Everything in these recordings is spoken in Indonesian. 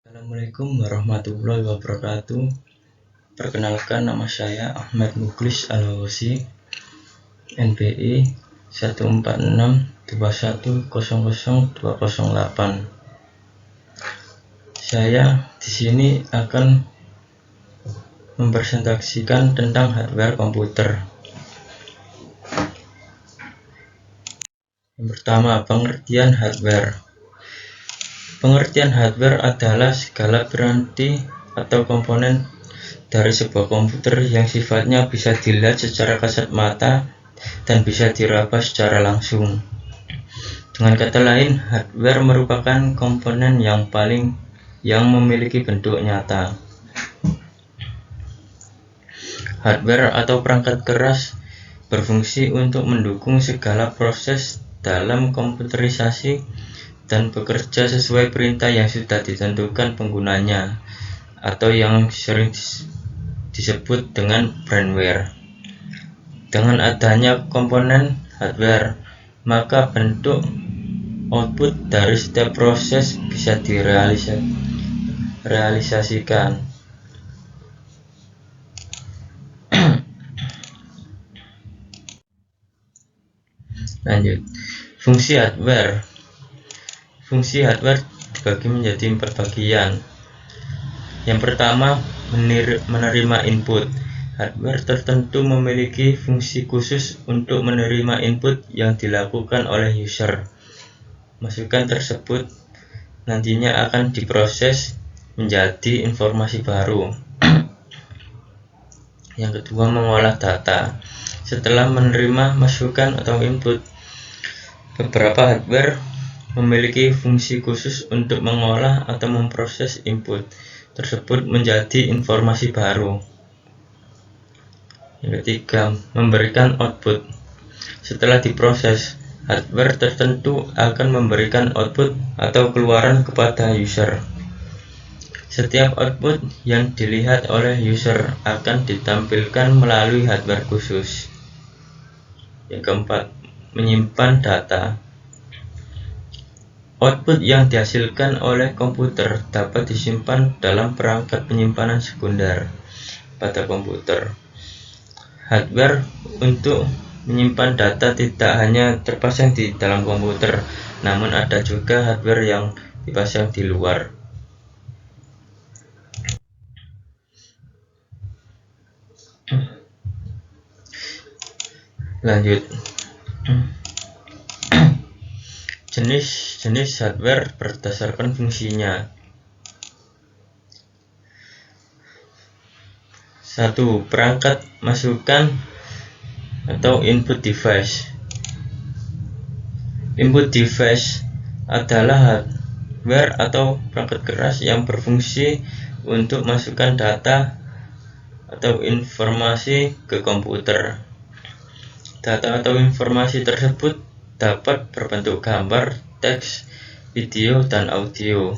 Assalamualaikum warahmatullahi wabarakatuh. Perkenalkan, nama saya Ahmad Mukhlis Al-Hawzi, NPI 14621000208. Saya di sini akan mempresentasikan tentang hardware komputer. Yang pertama, pengertian hardware. Pengertian hardware adalah segala piranti atau komponen dari sebuah komputer yang sifatnya bisa dilihat secara kasat mata dan bisa diraba secara langsung. Dengan kata lain, hardware merupakan komponen yang memiliki bentuk nyata. Hardware atau perangkat keras berfungsi untuk mendukung segala proses dalam komputerisasi dan bekerja sesuai perintah yang sudah ditentukan penggunanya, atau yang sering disebut dengan firmware. Dengan adanya komponen hardware, maka bentuk output dari setiap proses bisa direalisasikan. Lanjut, fungsi hardware. Fungsi hardware dibagi menjadi 4 bagian. Yang pertama, menerima input. Hardware tertentu memiliki fungsi khusus untuk menerima input yang dilakukan oleh user. Masukan tersebut nantinya akan diproses menjadi informasi baru. Yang kedua, mengolah data. Setelah menerima masukan atau input, beberapa hardware memiliki fungsi khusus untuk mengolah atau memproses input tersebut menjadi informasi baru. Yang ketiga, memberikan output. Setelah diproses, hardware tertentu akan memberikan output atau keluaran kepada user. Setiap output yang dilihat oleh user akan ditampilkan melalui hardware khusus. Yang keempat, menyimpan data. Output yang dihasilkan oleh komputer dapat disimpan dalam perangkat penyimpanan sekunder pada komputer. Hardware untuk menyimpan data tidak hanya terpasang di dalam komputer, namun ada juga hardware yang dipasang di luar. Lanjut, jenis hardware berdasarkan fungsinya. 1. Perangkat masukan atau input device. Input device adalah hardware atau perangkat keras yang berfungsi untuk masukkan data atau informasi ke komputer. Data atau informasi tersebut dapat berbentuk gambar, teks, video, dan audio.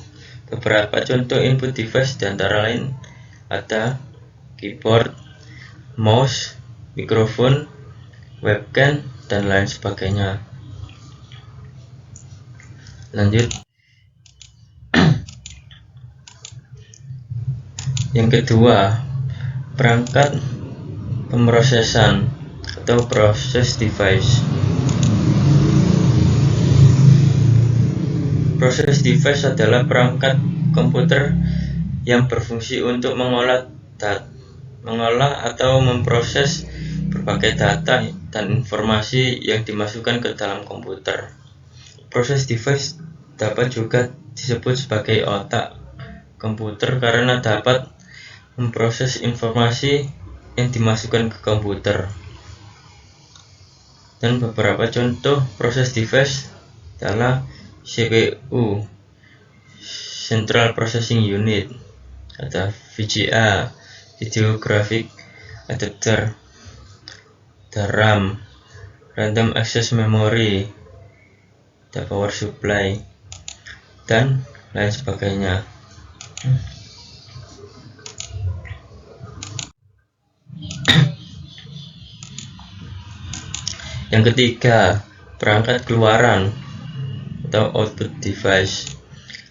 Beberapa contoh input device diantara lain ada keyboard, mouse, mikrofon, webcam, dan lain sebagainya. Lanjut, yang kedua, perangkat pemrosesan atau process device. Process device adalah perangkat komputer yang berfungsi untuk mengolah atau memproses berbagai data dan informasi yang dimasukkan ke dalam komputer. Process device dapat juga disebut sebagai otak komputer karena dapat memproses informasi yang dimasukkan ke komputer. Dan beberapa contoh process device adalah CPU, Central Processing Unit, ada VGA, Video Graphic Adapter, ada RAM, Random Access Memory, ada Power Supply, dan lain sebagainya. Yang ketiga, perangkat keluaran atau output device.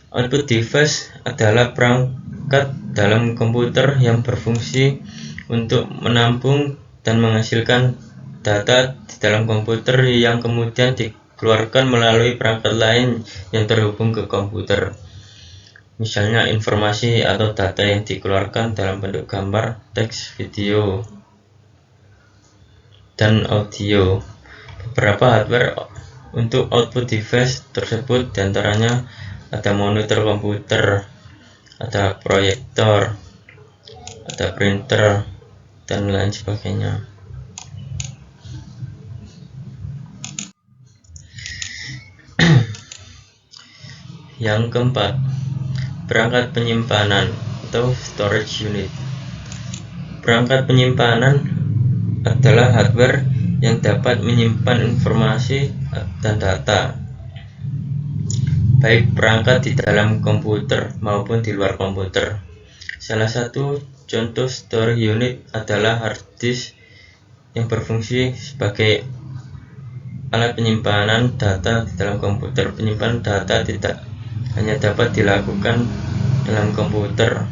Output device adalah perangkat dalam komputer yang berfungsi untuk menampung dan menghasilkan data di dalam komputer yang kemudian dikeluarkan melalui perangkat lain yang terhubung ke komputer. Misalnya informasi atau data yang dikeluarkan dalam bentuk gambar, teks, video, dan audio. Beberapa hardware untuk output device tersebut diantaranya ada monitor komputer, ada proyektor, ada printer, dan lain sebagainya. Yang keempat, perangkat penyimpanan atau storage unit. Perangkat penyimpanan adalah hardware yang dapat menyimpan informasi dan data, baik perangkat di dalam komputer maupun di luar komputer. Salah satu contoh storage unit adalah hard disk yang berfungsi sebagai alat penyimpanan data di dalam komputer. Penyimpanan data tidak hanya dapat dilakukan dalam komputer,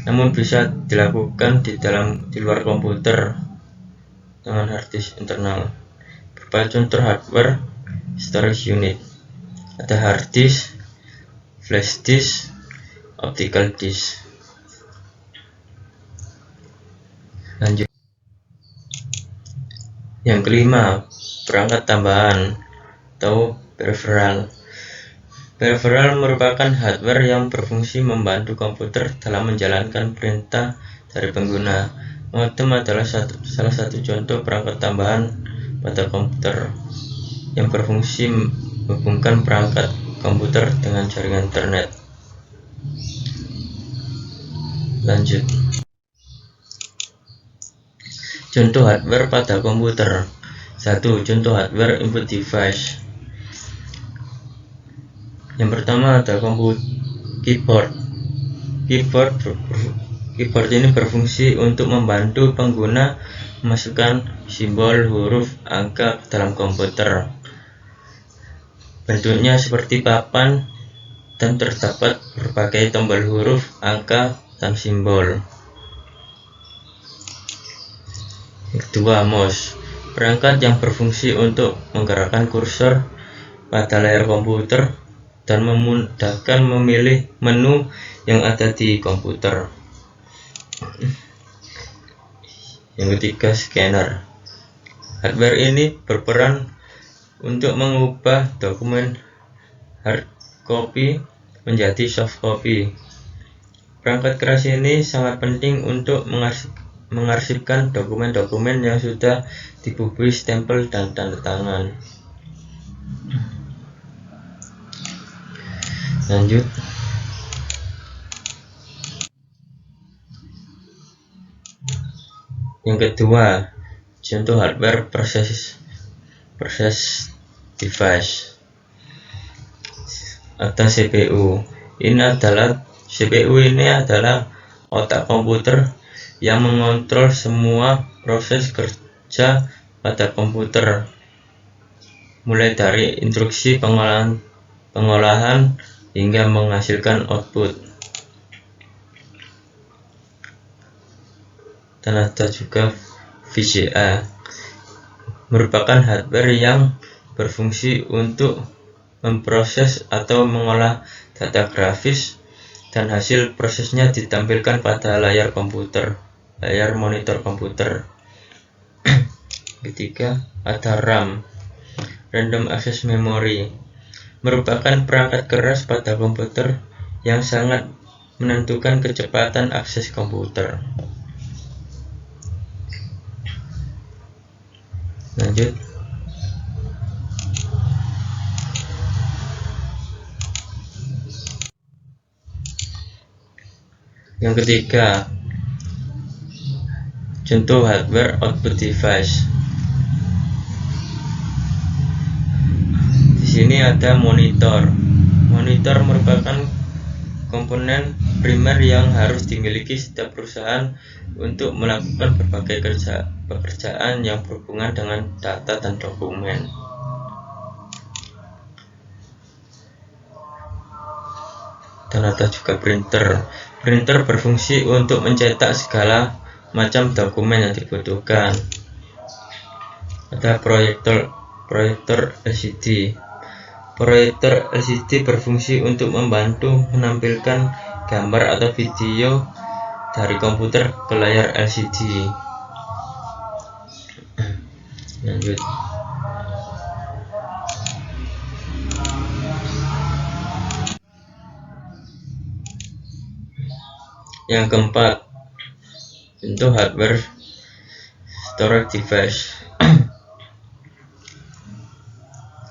namun bisa dilakukan di luar komputer dengan hard disk internal. Beberapa contoh hardware storage unit ada hard disk, flash disk, optical disk. Lanjut. Yang kelima, perangkat tambahan atau peripheral. Peripheral merupakan hardware yang berfungsi membantu komputer dalam menjalankan perintah dari pengguna. Modem adalah salah satu contoh perangkat tambahan pada komputer yang berfungsi menghubungkan perangkat komputer dengan jaringan internet. Lanjut. Contoh hardware pada komputer. 1. Contoh hardware input device. Yang pertama ada keyboard. Keyboard ini berfungsi untuk membantu pengguna memasukkan simbol, huruf, angka ke dalam komputer. Bentuknya seperti papan dan terdapat berbagai tombol huruf, angka, dan simbol. Yang kedua, mouse. Perangkat yang berfungsi untuk menggerakkan kursor pada layar komputer dan memudahkan memilih menu yang ada di komputer. Yang ketiga, scanner. Hardware ini berperan untuk mengubah dokumen hard copy menjadi soft copy. Perangkat keras ini sangat penting untuk mengarsipkan dokumen-dokumen yang sudah dibubuhi stempel dan tanda tangan. Lanjut. Yang kedua, contoh hardware process device atau CPU. CPU ini adalah otak komputer yang mengontrol semua proses kerja pada komputer, mulai dari instruksi pengolahan hingga menghasilkan output. Dan ada juga VGA, merupakan hardware yang berfungsi untuk memproses atau mengolah data grafis dan hasil prosesnya ditampilkan pada layar monitor komputer. Ketiga, ada RAM, Random Access Memory, merupakan perangkat keras pada komputer yang sangat menentukan kecepatan akses komputer. Lanjut. Yang ketiga, contoh hardware output device. Di sini ada monitor. Monitor merupakan komponen primer yang harus dimiliki setiap perusahaan untuk melakukan berbagai pekerjaan yang berhubungan dengan data dan dokumen. dan ada juga printer. Printer berfungsi untuk mencetak segala macam dokumen yang dibutuhkan. Ada proyektor LCD. Proyektor LCD berfungsi untuk membantu menampilkan gambar atau video dari komputer ke layar LCD. Lanjut. Yang keempat, bentuk hardware storage device.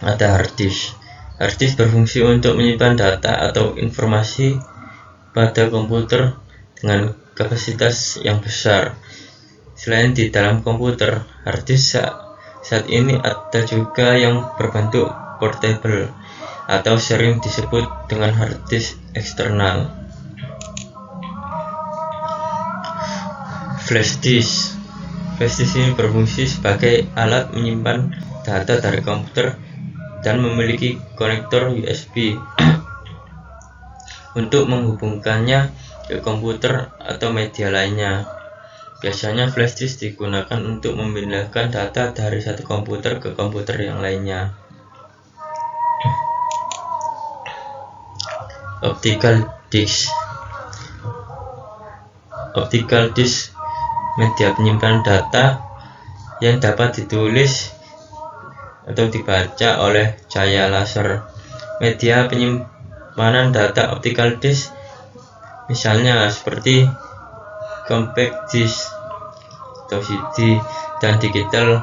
Ada hard disk. Hard disk berfungsi untuk menyimpan data atau informasi pada komputer dengan kapasitas yang besar. Selain di dalam komputer, hard disk saat ini ada juga yang berbentuk portable atau sering disebut dengan hard disk eksternal. Flash disk. Flash disk ini berfungsi sebagai alat menyimpan data dari komputer dan memiliki konektor USB untuk menghubungkannya ke komputer atau media lainnya. Biasanya flash disk digunakan untuk memindahkan data dari satu komputer ke komputer yang lainnya. Optical disk. Optical disk media penyimpanan data yang dapat ditulis atau dibaca oleh cahaya laser. Media penyimpanan data optical disk misalnya seperti compact disk atau CD dan digital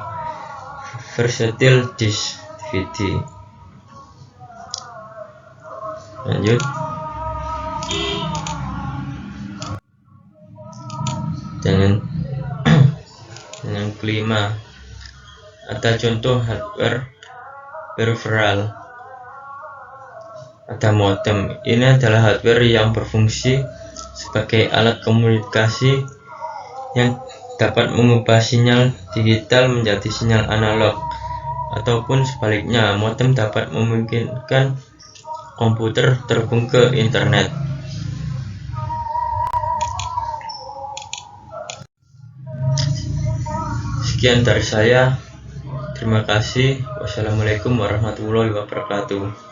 versatile disk DVD. Lanjut. Dan yang kelima, ada contoh hardware peripheral. Ada modem. Ini adalah hardware yang berfungsi sebagai alat komunikasi yang dapat mengubah sinyal digital menjadi sinyal analog, ataupun sebaliknya. Modem dapat memungkinkan komputer terhubung ke internet. Sekian dari saya. Terima kasih. Wassalamualaikum warahmatullahi wabarakatuh.